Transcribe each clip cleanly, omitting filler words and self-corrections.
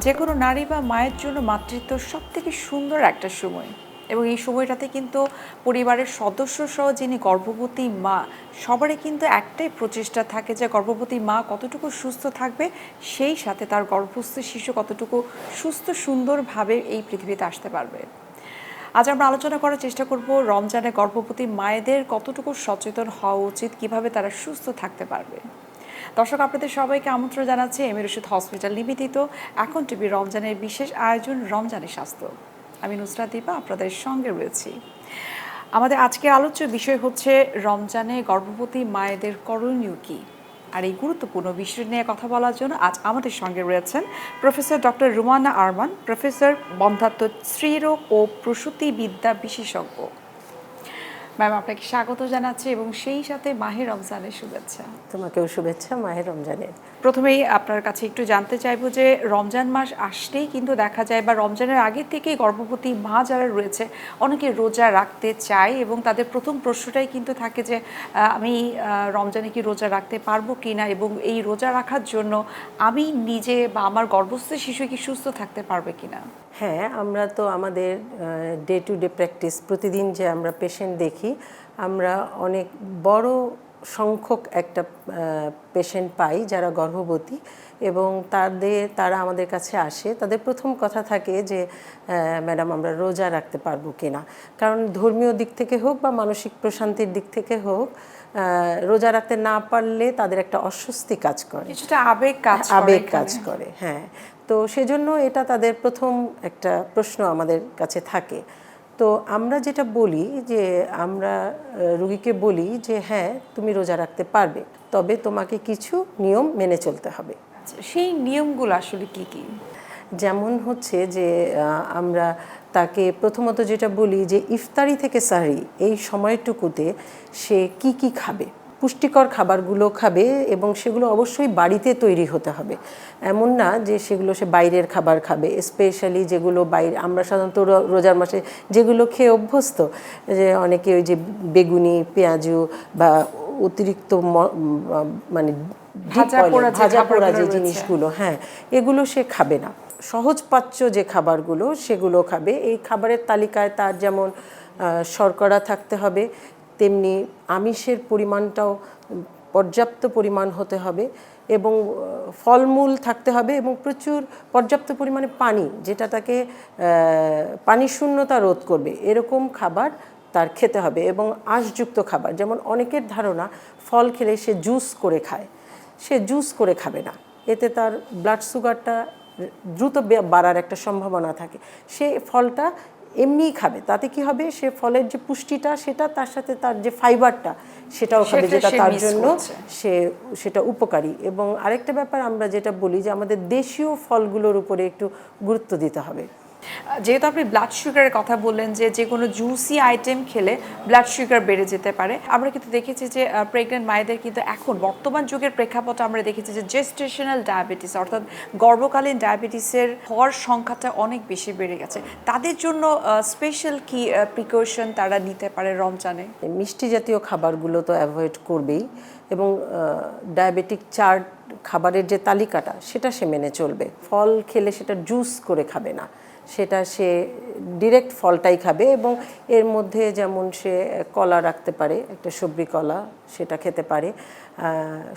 যে কোনো নারী বা মায়ের জন্য মাতৃত্ব সবথেকে সুন্দর একটা সময়, এবং এই সময়টাতে কিন্তু পরিবারের সদস্য সহ যিনি গর্ভবতী মা সবারই কিন্তু একটাই প্রচেষ্টা থাকে যে গর্ভবতী মা কতটুকু সুস্থ থাকবে, সেই সাথে তার গর্ভস্থ শিশু কতটুকু সুস্থ সুন্দরভাবে এই পৃথিবীতে আসতে পারবে। আজ আমরা আলোচনা করার চেষ্টা করব রমজানে গর্ভবতী মায়েদের কতটুকু সচেতন হওয়া উচিত, কিভাবে তারা সুস্থ থাকতে পারবে। দর্শক, আপনাদের সবাইকে আমন্ত্রণ জানাচ্ছি এমির রশিদ হসপিটাল নিবেদিত এখন টিভি রমজানের বিশেষ আয়োজন রমজানের স্বাস্থ্য। আমি নুসরাত দীপা আপনাদের সঙ্গে রয়েছি। আমাদের আজকের আলোচ্য বিষয় হচ্ছে রমজানে গর্ভবতী মায়েদের করণীয় কী। আর এই গুরুত্বপূর্ণ বিষয় নিয়ে কথা বলার জন্য আজ আমাদের সঙ্গে রয়েছেন professor doctor Rumana Arman, professor বন্ধ্যাত্ব স্ত্রীরোগ ও প্রসূতিবিদ্যা বিশেষজ্ঞ। ম্যাম, আপনাকে স্বাগত জানাচ্ছি এবং সেই সাথে মাহে রমজানের শুভেচ্ছা। তোমাকেও শুভেচ্ছা মাহে রমজানের। প্রথমেই আপনার কাছে একটু জানতে চাইবো যে রমজান মাস আসলেই কিন্তু দেখা যায় বা রমজানের আগে থেকেই গর্ভবতী মা যারা রয়েছে অনেকে রোজা রাখতে চায় এবং তাদের প্রথম প্রশ্নটাই কিন্তু থাকে যে আমি রমজানে কি রোজা রাখতে পারবো কি না, এবং এই রোজা রাখার জন্য আমি নিজে বা আমার গর্ভস্থ শিশু কি সুস্থ থাকতে পারবে কিনা। হ্যাঁ, আমরা তো আমাদের ডে টু ডে প্র্যাকটিস, প্রতিদিন যে আমরা পেশেন্ট দেখি, আমরা অনেক বড় সংখ্যক একটা পেশেন্ট পাই যারা গর্ভবতী, এবং তারা আমাদের কাছে আসে। তাদের প্রথম কথা থাকে যে ম্যাডাম আমরা রোজা রাখতে পারবো কিনা, কারণ ধর্মীয় দিক থেকে হোক বা মানসিক প্রশান্তির দিক থেকে হোক, রোজা রাখতে না পারলে তাদের একটা অস্বস্তি কাজ করে, কিছুটা আবেগ কাজ করে। হ্যাঁ, তো সেজন্য এটা তাদের প্রথম একটা প্রশ্ন আমাদের কাছে থাকে। তো আমরা যেটা বলি যে আমরা রোগীকে বলি যে হ্যাঁ তুমি রোজা রাখতে পারবে, তবে তোমাকে কিছু নিয়ম মেনে চলতে হবে। সেই নিয়মগুলো আসলে কি কি? যেমন হচ্ছে যে আমরা তাকে প্রথমত যেটা বলি যে ইফতারি থেকে সাহরি এই সময়টুকুতে সে কি কি খাবে, পুষ্টিকর খাবারগুলো খাবে, এবং সেগুলো অবশ্যই বাড়িতে তৈরি হতে হবে। এমন না যে সেগুলো সে বাইরের খাবার খাবে, স্পেশালি যেগুলো বাইরে আমরা সাধারণত রোজার মাসে যেগুলো খেয়ে অভ্যস্ত, যে অনেকে ওই যে বেগুনি, পেঁয়াজু বা অতিরিক্ত মানে ভাজা পোড়া যে জিনিসগুলো, হ্যাঁ এগুলো সে খাবে না। সহজপাচ্য যে খাবারগুলো সেগুলো খাবে। এই খাবারের তালিকায় তার যেমন শর্করা থাকতে হবে, তেমনি আমিষের পরিমাণটাও পর্যাপ্ত পরিমাণ হতে হবে, এবং ফলমূল থাকতে হবে, এবং প্রচুর পর্যাপ্ত পরিমাণে পানি, যেটা তাকে পানি শূন্যতা রোধ করবে এরকম খাবার তার খেতে হবে। এবং আঁশযুক্ত খাবার, যেমন অনেকের ধারণা ফল খেলে সে জুস করে খায়, সে জুস করে খাবে না, এতে তার ব্লাড সুগারটা দ্রুত বাড়ার একটা সম্ভাবনা থাকে। সে ফলটা এমনিই খাবে, তাতে কি হবে, সে ফলের যে পুষ্টিটা সেটা তার সাথে তার যে ফাইবারটা সেটাও খাবে, যেটা তার জন্য সেটা উপকারী। এবং আরেকটা ব্যাপার আমরা যেটা বলি যে আমাদের দেশীয় ফলগুলোর উপরে একটু গুরুত্ব দিতে হবে। যেহেতু আপনি ব্লাড সুগারের কথা বললেন যে কোনো জুসি আইটেম খেলে ব্লাড সুগার বেড়ে যেতে পারে, আমরা কিন্তু দেখেছি যে প্রেগনেন্ট মায়েদের কিন্তু এখন বর্তমান যুগের প্রেক্ষাপটে আমরা দেখেছি যে জেস্টেশনাল ডায়াবেটিস অর্থাৎ গর্ভকালীন ডায়াবেটিসের হওয়ার সংখ্যাটা অনেক বেশি বেড়ে গেছে। তাদের জন্য স্পেশাল কি প্রিকশন তারা নিতে পারে রমজানে? মিষ্টি জাতীয় খাবারগুলো তো অ্যাভয়েড করবেই, এবং ডায়াবেটিক চার্ট খাবারের যে তালিকাটা সেটা সে মেনে চলবে। ফল খেলে সেটা জুস করে খাবে না, সেটা সে ডিরেক্ট ফলটাই খাবে, এবং এর মধ্যে যেমন সে কলা রাখতে পারে, একটা সবজি কলা সেটা খেতে পারে,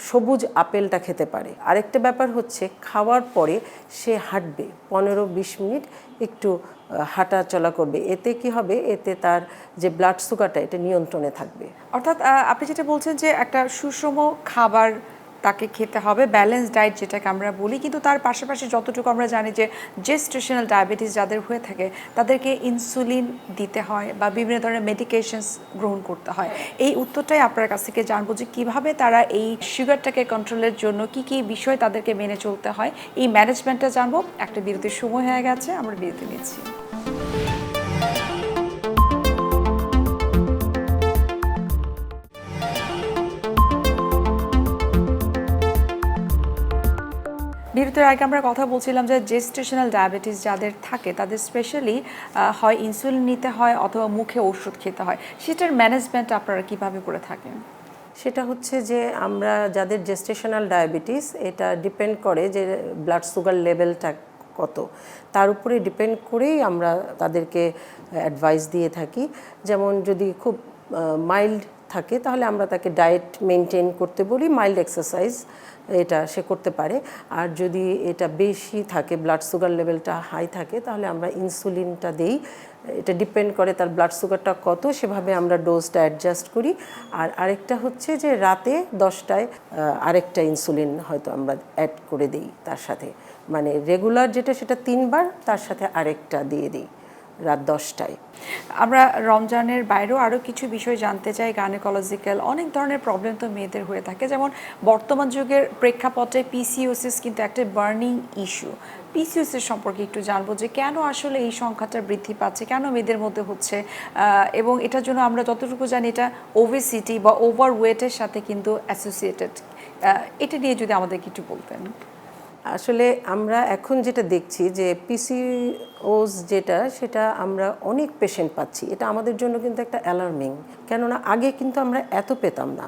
সবুজ আপেলটা খেতে পারে। আরেকটা ব্যাপার হচ্ছে খাওয়ার পরে সে হাঁটবে 15-20 মিনিট, একটু হাঁটা চলা করবে। এতে কি হবে, এতে তার যে ব্লাড সুগারটা এটা নিয়ন্ত্রণে থাকবে। অর্থাৎ আপনি যেটা বলছেন যে একটা সুষম খাবার তাকে খেতে হবে, ব্যালেন্স ডায়েট যেটাকে আমরা বলি, কিন্তু তার পাশাপাশি যতটুকু আমরা জানি যে জেস্টেশনাল ডায়াবেটিস যাদের হয়ে থাকে তাদেরকে ইনসুলিন দিতে হয় বা বিভিন্ন ধরনের মেডিকেশনস গ্রহণ করতে হয়। এই উত্তরটাই আপনার কাছ থেকে জানবো যে কীভাবে তারা এই সুগারটাকে কন্ট্রোলের জন্য কি কি বিষয় তাদেরকে মেনে চলতে হয়, এই ম্যানেজমেন্টটা জানবো। একটা বিরতির সময় হয়ে গেছে, আমরা বিরতি নিচ্ছি। বিরতির আগে আমরা কথা বলছিলাম যে জেস্টেশনাল ডায়াবেটিস যাদের থাকে তাদের স্পেশালি হয় ইনসুলিন নিতে হয় অথবা মুখে ওষুধ খেতে হয়, সেটার ম্যানেজমেন্ট আপনারা কিভাবে করে থাকেন? সেটা হচ্ছে যে আমরা যাদের জেস্টেশনাল ডায়াবেটিস, এটা ডিপেন্ড করে যে ব্লাড সুগার লেভেলটা কত, তার উপরে ডিপেন্ড করেই আমরা তাদেরকে অ্যাডভাইস দিয়ে থাকি। যেমন যদি খুব মাইল্ড থাকে তাহলে আমরা তাকে ডায়েট মেনটেন করতে বলি, মাইল্ড এক্সারসাইজ এটা সে করতে পারে। আর যদি এটা বেশি থাকে, ব্লাড সুগার লেভেলটা হাই থাকে, তাহলে আমরা ইনসুলিনটা দেই। এটা ডিপেন্ড করে তার ব্লাড সুগারটা কত, সেভাবে আমরা ডোজটা অ্যাডজাস্ট করি। আর আরেকটা হচ্ছে যে রাতে 10টায় আরেকটা ইনসুলিন হয়তো আমরা অ্যাড করে দিই তার সাথে, মানে রেগুলার যেটা সেটা 3বার, তার সাথে আরেকটা দিয়ে দিই রাত 10টায়। আমরা রমজানের বাইরেও আরও কিছু বিষয় জানতে চাই। গাইনোকোলজিক্যাল অনেক ধরনের প্রবলেম তো মেয়েদের হয়ে থাকে, যেমন বর্তমান যুগের প্রেক্ষাপটে পিসিওসিস কিন্তু একটা বার্নিং ইস্যু। পিসিওসিস সম্পর্কে একটু জানবো যে কেন আসলে এই সংখ্যাটা বৃদ্ধি পাচ্ছে, কেন মেয়েদের মধ্যে হচ্ছে, এবং এটার জন্য আমরা যতটুকু জানি এটা ওবেসিটি বা ওভার ওয়েটের সাথে কিন্তু অ্যাসোসিয়েটেড। এটা নিয়ে যদি আমাদেরকে একটু বলতেন। আসলে আমরা এখন যেটা দেখছি যে পিসিওস যেটা, সেটা আমরা অনেক পেশেন্ট পাচ্ছি। এটা আমাদের জন্য কিন্তু একটা অ্যালার্মিং, কেননা আগে কিন্তু আমরা এত পেতাম না।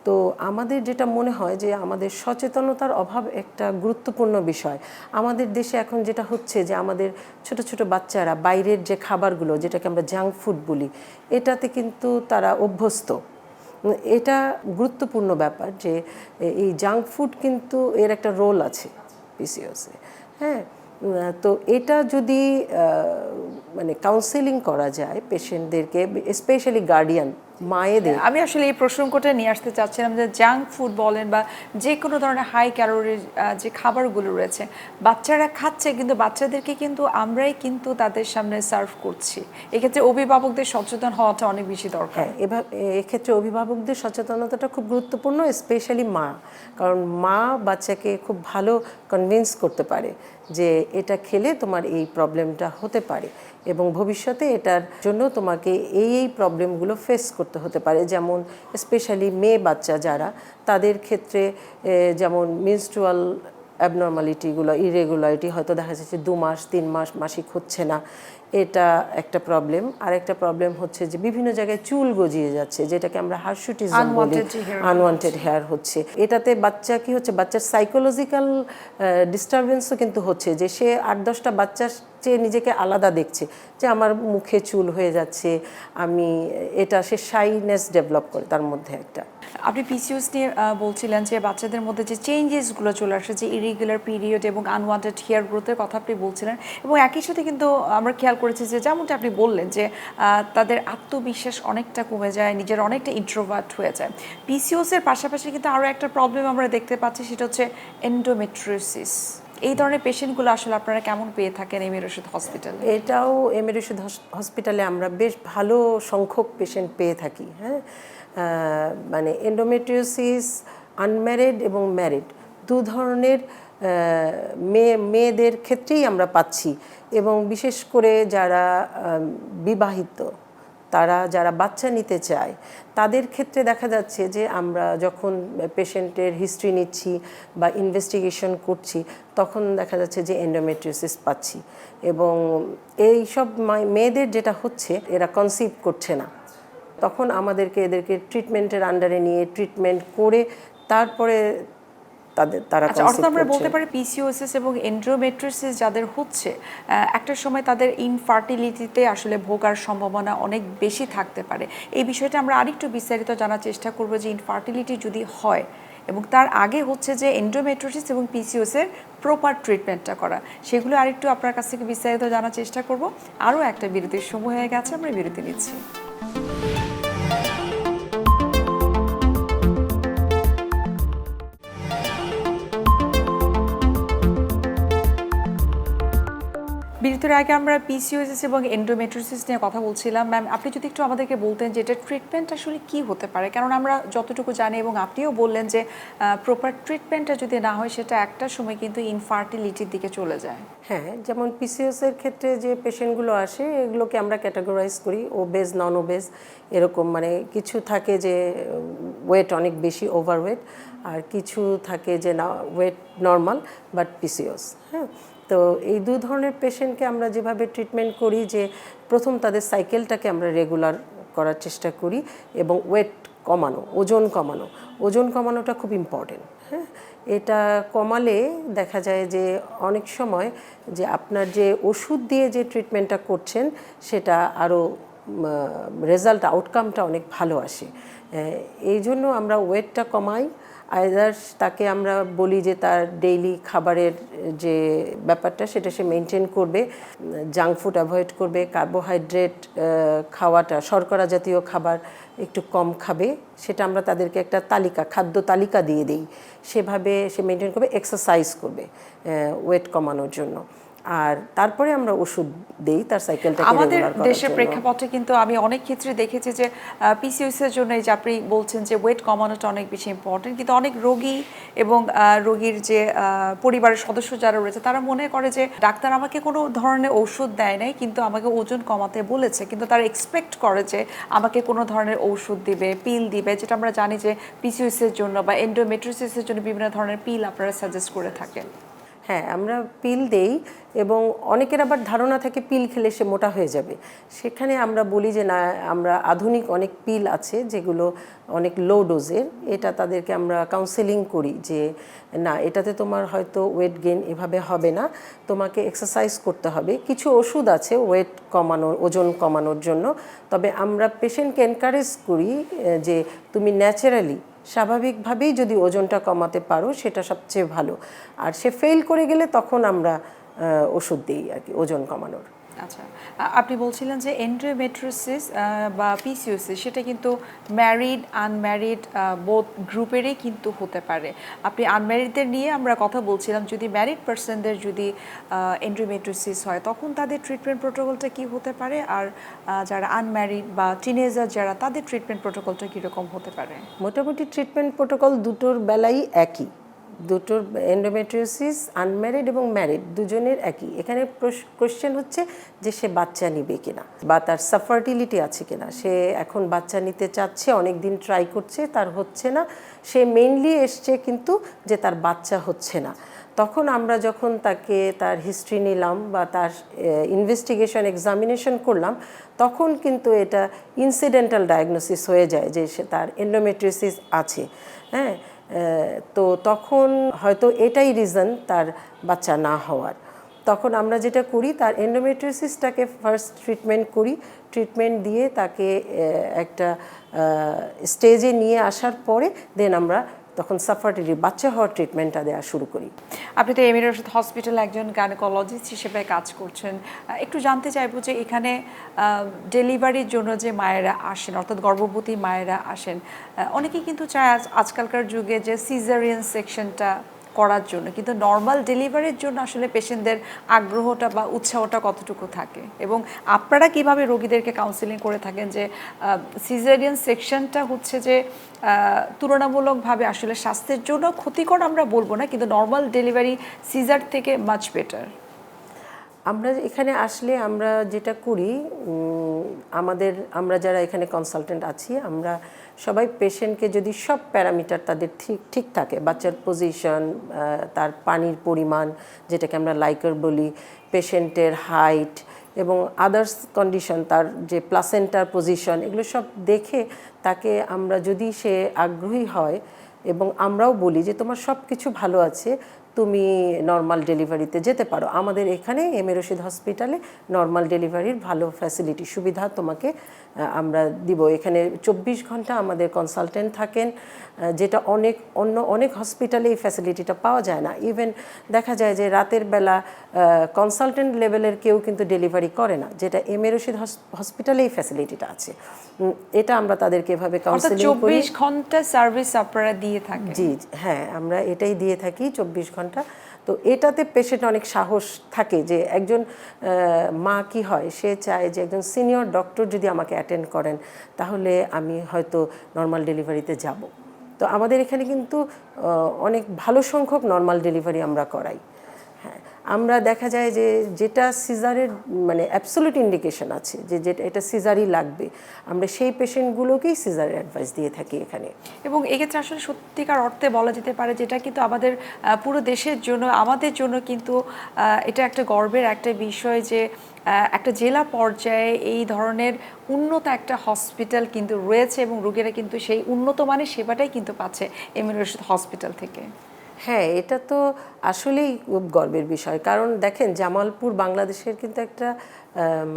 তো আমাদের যেটা মনে হয় যে আমাদের সচেতনতার অভাব একটা গুরুত্বপূর্ণ বিষয়। আমাদের দেশে এখন যেটা হচ্ছে যে আমাদের ছোট ছোট বাচ্চারা বাইরের যে খাবারগুলো, যেটাকে আমরা জাঙ্ক ফুড বলি, এটাতে কিন্তু তারা অভ্যস্ত। এটা গুরুত্বপূর্ণ ব্যাপার যে এই জাঙ্ক ফুড কিন্তু এর একটা রোল আছে পিসিওসে। হ্যাঁ, তো এটা যদি মানে কাউন্সেলিং করা যায় পেশেন্টদেরকে, স্পেশালি গার্ডিয়ান মায়েদের। আমি আসলে এই প্রসঙ্গটা নিয়ে আসতে চাচ্ছিলাম যে জাঙ্ক ফুড বলেন বা যে কোনো ধরনের হাই ক্যালোরির যে খাবারগুলো রয়েছে বাচ্চারা খাচ্ছে, কিন্তু বাচ্চাদেরকে কিন্তু আমরাই কিন্তু তাদের সামনে সার্ভ করছি। এক্ষেত্রে অভিভাবকদের সচেতন হওয়াটা অনেক বেশি দরকার। হ্যাঁ, এক্ষেত্রে অভিভাবকদের সচেতনতাটা খুব গুরুত্বপূর্ণ, স্পেশালি মা। কারণ মা বাচ্চাকে খুব ভালো কনভিন্স করতে পারে যে এটা খেলে তোমার এই প্রবলেমটা হতে পারে এবং ভবিষ্যতে এটার জন্য তোমাকে এই প্রবলেমগুলো ফেস করতে হতে পারে। যেমন স্পেশালি মেয়ে বাচ্চা যারা, তাদের ক্ষেত্রে যেমন মেনস্ট্রুয়াল অ্যাবনর্মালিটিগুলো, ইরেগুলারিটি, হয়তো দেখা যাচ্ছে 2 মাস 3 মাস মাসিক হচ্ছে না, এটা একটা প্রবলেম। আর একটা প্রবলেম হচ্ছে যে বিভিন্ন জায়গায় চুল গজিয়ে যাচ্ছে, যেটাকে আমরা হার্সুটিজম বলি, আনওয়ান্টেড হেয়ার হচ্ছে। এটাতে বাচ্চা কি হচ্ছে, বাচ্চার সাইকোলজিক্যাল ডিস্টারবেন্সও কিন্তু হচ্ছে, যে সে 8-10টা বাচ্চার চেয়ে নিজেকে আলাদা দেখছে, যে আমার মুখে চুল হয়ে যাচ্ছে, আমি এটা সে শাইনেস ডেভেলপ করে তার মধ্যে একটা। আপনি পিসিওএস নিয়ে বলছিলেন যে বাচ্চাদের মধ্যে যে চেঞ্জেসগুলো চলে আসে, যে ইরেগুলার পিরিয়ড এবং আনওয়ান্টেড হেয়ার গ্রোথের কথা আপনি বলছিলেন, এবং একই সাথে কিন্তু আমরা খেয়াল করেছি যে যেমনটা আপনি বললেন যে তাদের আত্মবিশ্বাস অনেকটা কমে যায়, নিজের অনেকটা ইন্ট্রোভার্ট হয়ে যায়। পিসিওএসের পাশাপাশি কিন্তু আরও একটা প্রবলেম আমরা দেখতে পাচ্ছি, সেটা হচ্ছে এন্ডোমেট্রিওসিস। এই ধরনের পেশেন্টগুলো আসলে আপনারা কেমন পেয়ে থাকেন এম এ রশিদ হসপিটালে? এটাও এম এ রশিদ হসপিটালে আমরা বেশ ভালো সংখ্যক পেশেন্ট পেয়ে থাকি। হ্যাঁ, মানে এন্ডোমেট্রিওসিস আনম্যারিড এবং ম্যারিড 2 ধরনের মেয়েদের ক্ষেত্রেই আমরা পাচ্ছি। এবং বিশেষ করে যারা বিবাহিত, তারা যারা বাচ্চা নিতে চায়, তাদের ক্ষেত্রে দেখা যাচ্ছে যে আমরা যখন পেশেন্টের হিস্ট্রি নিচ্ছি বা ইনভেস্টিগেশন করছি, তখন দেখা যাচ্ছে যে এন্ডোমেট্রিওসিস পাচ্ছি। এবং এই সব মেয়েদের যেটা হচ্ছে, এরা কনসিভ করছে না, তখন এদেরকে ট্রিটমেন্টের আন্ডারে নিয়ে ট্রিটমেন্ট করে তারপরে তারা অর্থাৎ আমরা বলতে পারি পিসিওএস এবং এন্ডোমেট্রিওসিস যাদের হচ্ছে, একটা সময় তাদের ইনফার্টিলিটিতে আসলে ভোগার সম্ভাবনা অনেক বেশি থাকতে পারে। এই বিষয়টা আমরা আরেকটু বিস্তারিত জানার চেষ্টা করব যে ইনফার্টিলিটি যদি হয় এবং তার আগে হচ্ছে যে এন্ডোমেট্রিওসিস এবং পিসিওএসের প্রপার ট্রিটমেন্টটা করা, সেগুলো আরেকটু আপনার কাছ থেকে বিস্তারিত জানার চেষ্টা করব। আরও একটা বিরতির সময় হয়ে গেছে, আমরা বিরতি নিচ্ছি। বিরতির আগে আমরা পিসিওএস এবং এন্ডোমেট্রিওসিস নিয়ে কথা বলছিলাম। ম্যাম, আপনি যদি একটু আমাদেরকে বলতেন যে এটার ট্রিটমেন্ট আসলে কি হতে পারে, কারণ আমরা যতটুকু জানি এবং আপনিও বললেন যে প্রপার ট্রিটমেন্টটা যদি না হয় সেটা একটা সময় কিন্তু ইনফার্টিলিটির দিকে চলে যায়। হ্যাঁ, যেমন পিসিওসের ক্ষেত্রে যে পেশেন্টগুলো আসে এগুলোকে আমরা ক্যাটাগরাইজ করি ওবেজ, নন ওবেজ, এরকম। মানে কিছু থাকে যে ওয়েট অনেক বেশি, ওভারওয়েট, আর কিছু থাকে যে না ওয়েট নর্মাল বাট পিসিওস। হ্যাঁ, তো এই দু ধরনের পেশেন্টকে আমরা যেভাবে ট্রিটমেন্ট করি যে প্রথম তাদের সাইকেলটাকে আমরা রেগুলার করার চেষ্টা করি এবং ওয়েট কমানো, ওজন কমানোটা খুব ইম্পর্টেন্ট। হ্যাঁ, এটা কমালে দেখা যায় যে অনেক সময় যে আপনার যে ওষুধ দিয়ে যে ট্রিটমেন্টটা করছেন সেটা আরও রেজাল্ট, আউটকামটা অনেক ভালো আসে। এই জন্য আমরা ওয়েটটা কমাই। আইদার তাকে আমরা বলি যে তার ডেইলি খাবারের যে ব্যাপারটা সেটা সে মেনটেন করবে, জাঙ্ক ফুড অ্যাভয়েড করবে, কার্বোহাইড্রেট খাওয়াটা, শর্করা জাতীয় খাবার একটু কম খাবে, সেটা আমরা তাদেরকে একটা তালিকা, খাদ্য তালিকা দিয়ে দিই, সেভাবে সে মেনটেন করবে, এক্সারসাইজ করবে ওয়েট কমানোর জন্য। আর তারপরে আমরা ওষুধ দেই তার সাইকেলটাকে রেগুলার আমাদের করার দেশের জন্য। প্রেক্ষাপটে কিন্তু আমি অনেক ক্ষেত্রে দেখেছি যে পিসিওএস এর জন্য এই যে আপনি বলছেন যে ওয়েট কমানোটা অনেক বেশি ইম্পর্টেন্ট, কিন্তু অনেক রোগী এবং রোগীর যে পরিবারের সদস্য যারা রয়েছে তারা মনে করে যে ডাক্তার আমাকে কোনো ধরনের ঔষধ দেয় নাই, কিন্তু আমাকে ওজন কমাতে বলেছে, কিন্তু তারা এক্সপেক্ট করে যে আমাকে কোনো ধরনের ঔষধ দিবে, পিল দিবে, যেটা আমরা জানি যে পিসিওএস এর জন্য বা এন্ডোমেট্রিওসিসের জন্য বিভিন্ন ধরনের পিল আপনারা সাজেস্ট করে থাকেন। হ্যাঁ, আমরা পিল দেই এবং অনেকের আবার ধারণা থাকে পিল খেলে সে মোটা হয়ে যাবে। সেখানে আমরা বলি যে না, আমরা আধুনিক অনেক পিল আছে যেগুলো অনেক লো ডোজের, এটা তাদেরকে আমরা কাউন্সেলিং করি যে না, এটাতে তোমার হয়তো ওয়েট গেইন এভাবে হবে না, তোমাকে এক্সারসাইজ করতে হবে। কিছু ওষুধ আছে ওয়েট কমানোর, ওজন কমানোর জন্য, তবে আমরা পেশেন্টকে এনকারেজ করি যে তুমি ন্যাচারালি স্বাভাবিকভাবেই যদি ওজনটা কমাতে পারো সেটা সবচেয়ে ভালো। আর সে ফেল করে গেলে তখন আমরা ওষুধ দিই আর কি ওজন কমানোর। আচ্ছা, আপনি বলছিলেন যে এন্ডোমেট্রিওসিস বা পিসিওসিস সেটা কিন্তু ম্যারিড আনম্যারিড বোথ গ্রুপেরই কিন্তু হতে পারে। আপনি আনম্যারিডদের নিয়ে আমরা কথা বলছিলাম, যদি ম্যারিড পার্সনদের যদি এন্ডোমেট্রিওসিস হয় তখন তাদের ট্রিটমেন্ট প্রোটোকলটা কি হতে পারে, আর যারা আনম্যারিড বা টিনেজার যারা, তাদের ট্রিটমেন্ট প্রোটোকলটা কীরকম হতে পারে? মোটামুটি ট্রিটমেন্ট প্রোটোকল দুটোর বেলাই একই, দুটোর এন্ডোমেট্রিওসিস আনম্যারিড এবং ম্যারিড দুজনের একই। এখানে কোশ্চেন হচ্ছে যে সে বাচ্চা নিবে কিনা বা তার সাফার্টিলিটি আছে কিনা। সে এখন বাচ্চা নিতে চাচ্ছে, অনেক দিন ট্রাই করছে, তার হচ্ছে না, সে মেইনলি এসছে কিন্তু যে তার বাচ্চা হচ্ছে না। তখন আমরা যখন তাকে তার হিস্ট্রি নিলাম বা তার ইনভেস্টিগেশন, এক্সামিনেশন করলাম, তখন কিন্তু এটা ইনসিডেন্টাল ডায়াগনোসিস হয়ে যায় যে সে তার এন্ডোমেট্রিওসিস আছে। হ্যাঁ, তো তখন হয়তো এটাই রিজন তার বাচ্চা না হওয়ার। তখন আমরা যেটা করি, তার এন্ডোমেট্রিওসিসটাকে ফার্স্ট ট্রিটমেন্ট করি, ট্রিটমেন্ট দিয়ে তাকে একটা স্টেজে নিয়ে আসার পরে দেন আমরা তখন সাফার্টিলিটি, বাচ্চা হওয়ার ট্রিটমেন্টটা দেওয়া শুরু করি। আপনি তো এমএ রশিদ হসপিটালে একজন গাইনোকোলজিস্ট হিসেবে কাজ করছেন, একটু জানতে চাইবো যে এখানে ডেলিভারির জন্য যে মায়েরা আসেন, অর্থাৎ গর্ভবতী মায়েরা আসেন, অনেকেই কিন্তু চায় আজকালকার যুগে যে সিজারিয়ান সেকশনটা করার জন্য, কিন্তু নর্মাল ডেলিভারির জন্য আসলে পেশেন্টদের আগ্রহটা বা উৎসাহটা কতটুকু থাকে, এবং আপনারা কিভাবে রোগীদেরকে কাউন্সেলিং করে থাকেন যে সিজারিয়ান সেকশনটা হচ্ছে যে তুলনামূলকভাবে আসলে স্বাস্থ্যের জন্য ক্ষতিকর আমরা বলবো না, কিন্তু নর্মাল ডেলিভারি সিজার থেকে মাচ বেটার? আমরা এখানে আসলে আমরা যেটা করি, আমরা যারা এখানে কনসালটেন্ট আছি, আমরা সবাই পেশেন্টকে যদি সব প্যারামিটার তাদের ঠিক থাকে, বাচ্চার পজিশন, তার পানির পরিমাণ যেটাকে আমরা লাইকার বলি, পেশেন্টের হাইট এবং আদার্স কন্ডিশন, তার যে প্লাসেন্টার পজিশন, এগুলো সব দেখে তাকে আমরা, যদি সে আগ্রহী হয় এবং আমরাও বলি যে তোমার সব কিছু ভালো আছে, তুমি নর্মাল ডেলিভারিতে যেতে পারো, আমাদের এখানে এমএ রশিদ হসপিটালে নর্মাল ডেলিভারির ভালো ফ্যাসিলিটি, সুবিধা তোমাকে আমরা দিব। এখানে 24 ঘন্টা আমাদের কনসালটেন্ট থাকেন, যেটা অনেক হসপিটালে এই ফ্যাসিলিটিটা পাওয়া যায় না। ইভেন দেখা যায় যে রাতের বেলা কনসালটেন্ট লেভেলের কেউ কিন্তু ডেলিভারি করে না, যেটা এমএ রশিদ হসপিটালে এই ফ্যাসিলিটিটা আছে। এটা আমরা তাদেরকে এভাবে কাউন্সেলিং করি। 24 ঘন্টা সার্ভিস আপনারা দিয়ে থাকেন? জি, হ্যাঁ, আমরা এটাই দিয়ে থাকি 24 ঘন্টা। তো এটাতে পেশেন্ট অনেক সাহস থাকে যে একজন মা কি হয়, সে চায় যে একজন সিনিয়র ডক্টর যদি আমাকে অ্যাটেন্ড করেন তাহলে আমি হয়তো নর্মাল ডেলিভারিতে যাব। তো আমাদের এখানে কিন্তু অনেক ভালো সংখ্যক নর্মাল ডেলিভারি আমরা করাই। হ্যাঁ, আমরা দেখা যায় যে যেটা সিজারের মানে অ্যাবসোলিউট ইন্ডিকেশন আছে যে যেটা এটা সিজারই লাগবে, আমরা সেই পেশেন্টগুলোকেই সিজারের অ্যাডভাইস দিয়ে থাকি এখানে। এবং এক্ষেত্রে আসলে সত্যিকার অর্থে বলা যেতে পারে যেটা কিন্তু আমাদের পুরো দেশের জন্য, আমাদের জন্য কিন্তু এটা একটা গর্বের একটা বিষয় যে একটা জেলা পর্যায়ে এই ধরনের উন্নত একটা হসপিটাল কিন্তু রয়েছে এবং রোগীরা কিন্তু সেই উন্নত মানের সেবাটাই কিন্তু পাচ্ছে এমএনএ রশিদ হসপিটাল থেকে। হ্যাঁ, এটা তো আসলেই খুব গর্বের বিষয়, কারণ দেখেন জামালপুর বাংলাদেশের কিন্তু একটা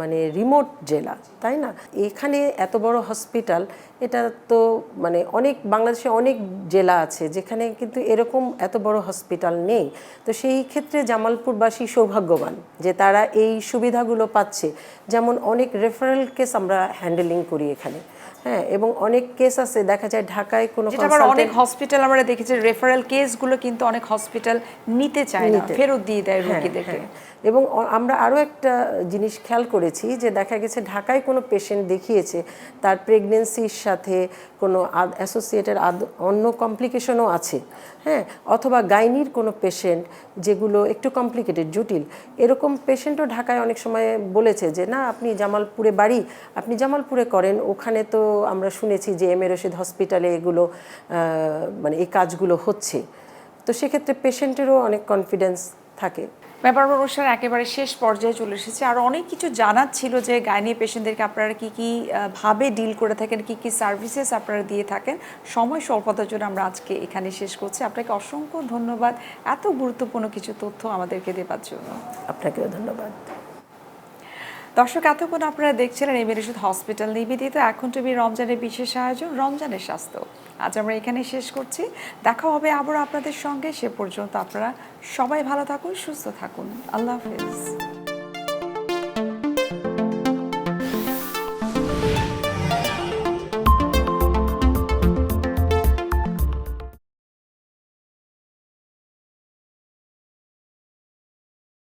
মানে রিমোট জেলা, তাই না? এখানে এত বড় হসপিটাল, এটা তো মানে অনেক বাংলাদেশে অনেক জেলা আছে যেখানে কিন্তু এরকম এত বড় হসপিটাল নেই। তো সেই ক্ষেত্রে জামালপুরবাসী সৌভাগ্যবান যে তারা এই সুবিধাগুলো পাচ্ছে। যেমন অনেক রেফারেল কেস আমরা হ্যান্ডেলিং করি এখানে। হ্যাঁ, এবং অনেক কেস আছে দেখা যায় ঢাকায় কোনো যেটা আবার অনেক হসপিটাল আমরা দেখেছি রেফারেল কেসগুলো কিন্তু অনেক হসপিটাল নিতে চায় না, ফেরত দিয়ে দেয় রোগীদেরকে। এবং আমরা আরও একটা জিনিস খেয়াল করেছি যে দেখা গেছে ঢাকায় কোনো পেশেন্ট দেখিয়েছে, তার প্রেগনেন্সির সাথে কোনো অ্যাসোসিয়েটেড অন্য কমপ্লিকেশনও আছে, হ্যাঁ, অথবা গাইনির কোনো পেশেন্ট যেগুলো একটু কমপ্লিকেটেড, জটিল, এরকম পেশেন্টও ঢাকায় অনেক সময় বলেছে যে না আপনি জামালপুরে বাড়ি, আপনি জামালপুরে করেন, ওখানে তো আমরা শুনেছি যে এমএ রশিদ হসপিটালে এগুলো মানে এই কাজগুলো হচ্ছে। তো সেক্ষেত্রে পেশেন্টেরও অনেক কনফিডেন্স থাকে। ব্যাপার অনুষ্ঠানের একেবারে শেষ পর্যায়ে চলে এসেছে, আর অনেক কিছু জানার ছিল যে গাইনি পেশেন্টদেরকে আপনারা কী কী ভাবে ডিল করে থাকেন, কী কী সার্ভিসেস আপনারা দিয়ে থাকেন। সময় স্বল্পতার জন্য আমরা আজকে এখানে শেষ করছি। আপনাকে অসংখ্য ধন্যবাদ এত গুরুত্বপূর্ণ কিছু তথ্য আমাদেরকে দেওয়ার জন্য। আপনাকেও ধন্যবাদ। দর্শক, এতক্ষণ আপনারা দেখছিলেন এমএনএ রশিদ হসপিটাল নিবেদিত এখন টিভি রমজানের বিশেষ আয়োজন রমজানের স্বাস্থ্য। আজ আমরা এখানেই শেষ করছি। দেখা হবে আবার আপনাদের সঙ্গে। সে পর্যন্ত আপনারা সবাই ভালো থাকুন, সুস্থ থাকুন। আল্লাহ হাফেজ।